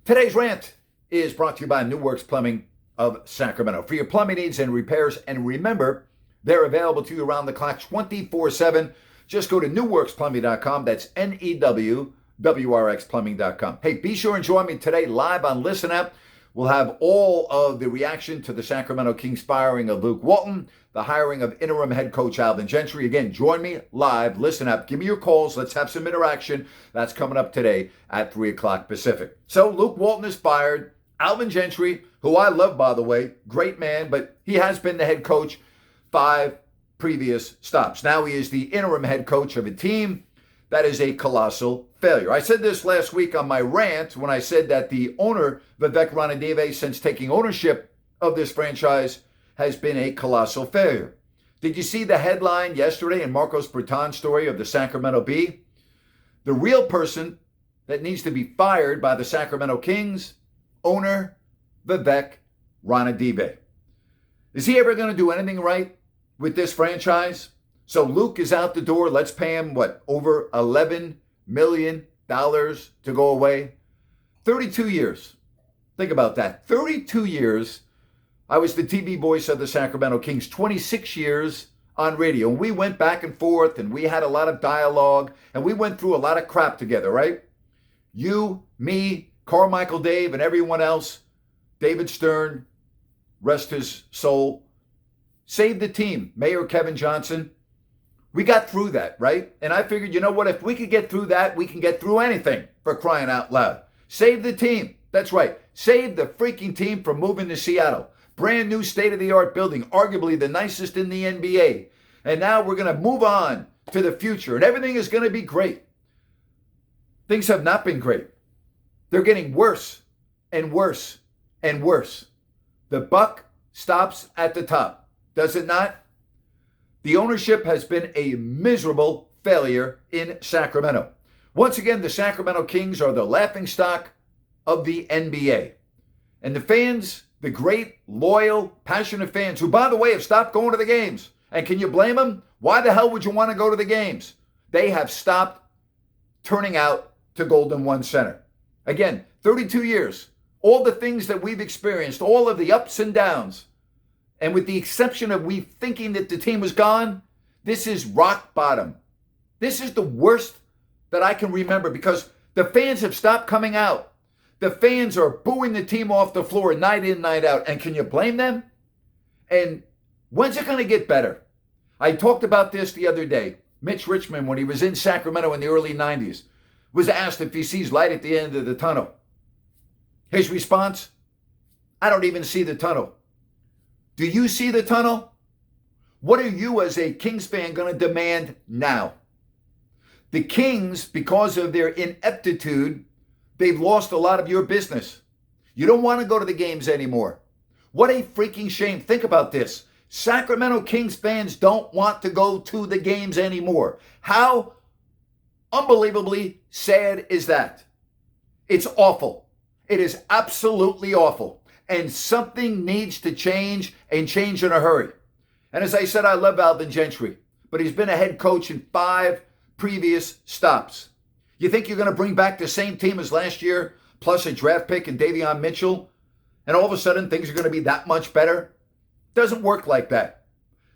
Today's rant is brought to you by New Works Plumbing of Sacramento. For your plumbing needs and repairs, and remember, they're available to you around the clock 24/7. Just go to newworksplumbing.com. That's NEWWRXplumbing.com. Hey, be sure and join me today live on Listen Up. We'll have all of the reaction to the Sacramento Kings firing of Luke Walton, the hiring of interim head coach Alvin Gentry. Again, join me live. Listen up. Give me your calls. Let's have some interaction. That's coming up today at 3 o'clock Pacific. So Luke Walton is fired. Alvin Gentry, who I love, by the way, great man, but he has been the head coach 5 previous stops. Now he is the interim head coach of a team that is a colossal failure. I said this last week on my rant when I said that the owner, Vivek Ranadive, since taking ownership of this franchise, has been a colossal failure. Did you see the headline yesterday in Marcos Breton's story of the Sacramento Bee? The real person that needs to be fired by the Sacramento Kings, owner Vivek Ranadive. Is he ever going to do anything right with this franchise? So Luke is out the door. Let's pay him, over $11 million to go away? 32 years. Think about that. 32 years. I was the TV voice of the Sacramento Kings, 26 years on radio. And we went back and forth, and we had a lot of dialogue, and we went through a lot of crap together, right? You, me, Carmichael Dave, and everyone else. David Stern, rest his soul, saved the team. Mayor Kevin Johnson. We got through that, right? And I figured, you know what? If we could get through that, we can get through anything, for crying out loud. Save the team. That's right. Save the freaking team from moving to Seattle. Brand new state-of-the-art building, arguably the nicest in the NBA. And now we're going to move on to the future, and everything is going to be great. Things have not been great. They're getting worse and worse and worse. The buck stops at the top, does it not? The ownership has been a miserable failure in Sacramento. Once again, the Sacramento Kings are the laughingstock of the NBA. And the fans, the great, loyal, passionate fans, who, by the way, have stopped going to the games. And can you blame them? Why the hell would you want to go to the games? They have stopped turning out to Golden One Center. Again, 32 years. All the things that we've experienced, all of the ups and downs. And with the exception of we thinking that the team was gone, this is rock bottom. This is the worst that I can remember because the fans have stopped coming out. The fans are booing the team off the floor night in, night out. And can you blame them? And when's it going to get better? I talked about this the other day. Mitch Richmond, when he was in Sacramento in the early 90s, was asked if he sees light at the end of the tunnel. His response, I don't even see the tunnel. Do you see the tunnel? What are you as a Kings fan going to demand now? The Kings, because of their ineptitude, they've lost a lot of your business. You don't want to go to the games anymore. What a freaking shame. Think about this. Sacramento Kings fans don't want to go to the games anymore. How unbelievably sad is that? It's awful. It is absolutely awful. And something needs to change and change in a hurry. And as I said, I love Alvin Gentry, but he's been a head coach in 5 previous stops. You think you're going to bring back the same team as last year, plus a draft pick and Davion Mitchell, and all of a sudden things are going to be that much better? Doesn't work like that.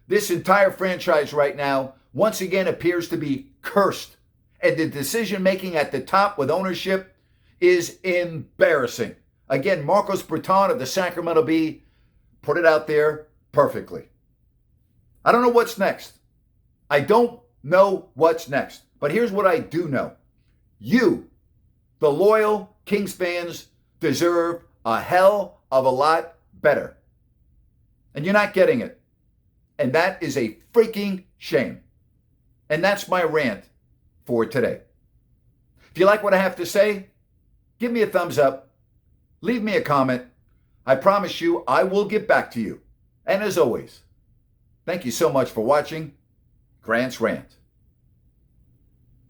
This entire franchise right now, once again, appears to be cursed. And the decision-making at the top with ownership is embarrassing. Again, Marcos Breton of the Sacramento Bee put it out there perfectly. I don't know what's next. I don't know what's next. But here's what I do know. You, the loyal Kings fans, deserve a hell of a lot better. And you're not getting it. And that is a freaking shame. And that's my rant for today. If you like what I have to say, give me a thumbs up. Leave me a comment. I promise you I will get back to you. And as always, thank you so much for watching Grant's Rant.